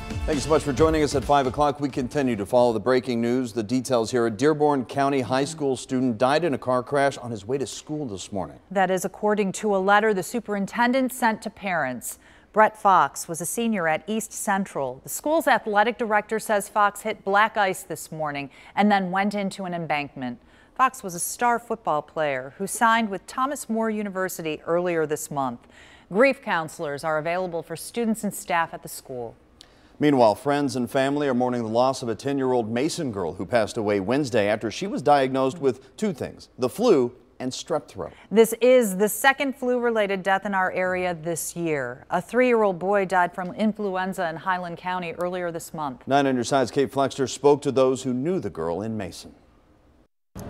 Thank you so much for joining us at 5 o'clock. We continue to follow the breaking news. The details here: a Dearborn County high school student died in a car crash on his way to school this morning. That is according to a letter the superintendent sent to parents. Brett Fox was a senior at East Central. The school's athletic director says Fox hit black ice this morning and then went into an embankment. Fox was a star football player who signed with Thomas More University earlier this month. Grief counselors are available for students and staff at the school. Meanwhile, friends and family are mourning the loss of a 10-year-old Mason girl who passed away Wednesday after she was diagnosed with two things: the flu and strep throat. This is the second flu-related death in our area this year. A 3-year-old boy died from influenza in Highland County earlier this month. 9 on your side's Kate Flexter spoke to those who knew the girl in Mason.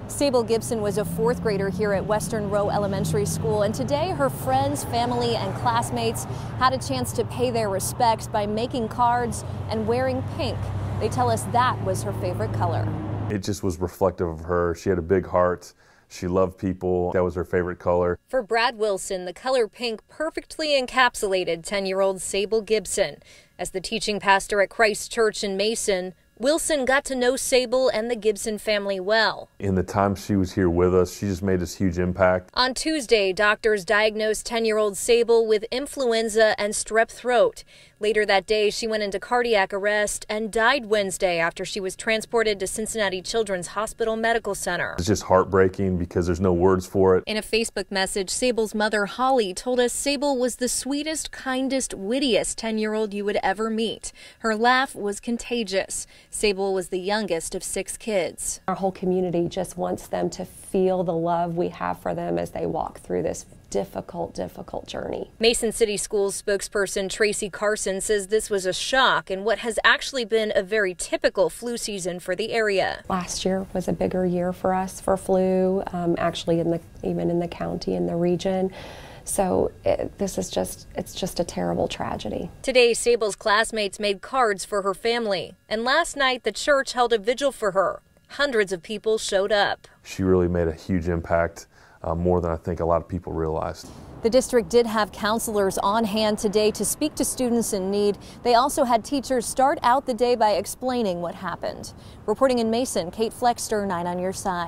Sable Gibson was a 4th grader here at Western Row Elementary School, and today her friends, family, and classmates had a chance to pay their respects by making cards and wearing pink. They tell us that was her favorite color. It just was reflective of her. She had a big heart. She loved people. That was her favorite color. For Brad Wilson, the color pink perfectly encapsulated 10-year-old Sable Gibson. As the teaching pastor at Christ Church in Mason, Wilson got to know Sable and the Gibson family well. In the time she was here with us, she just made this huge impact. On Tuesday, doctors diagnosed 10-year-old Sable with influenza and strep throat. Later that day, she went into cardiac arrest and died Wednesday after she was transported to Cincinnati Children's Hospital Medical Center. It's just heartbreaking because there's no words for it. In a Facebook message, Sable's mother, Holly, told us Sable was the sweetest, kindest, wittiest 10-year-old you would ever meet. Her laugh was contagious. Sable was the youngest of 6 kids. Our whole community just wants them to feel the love we have for them as they walk through this difficult journey. Mason City Schools spokesperson Tracy Carson says this was a shock in what has actually been a very typical flu season for the area. Last year was a bigger year for us for flu, actually even in the county and the region. So it's just a terrible tragedy. Today, Sable's classmates made cards for her family, and last night the church held a vigil for her. Hundreds of people showed up. She really made a huge impact, more than I think a lot of people realized. The district did have counselors on hand today to speak to students in need. They also had teachers start out the day by explaining what happened. Reporting in Mason, Kate Flexter, 9 on your side.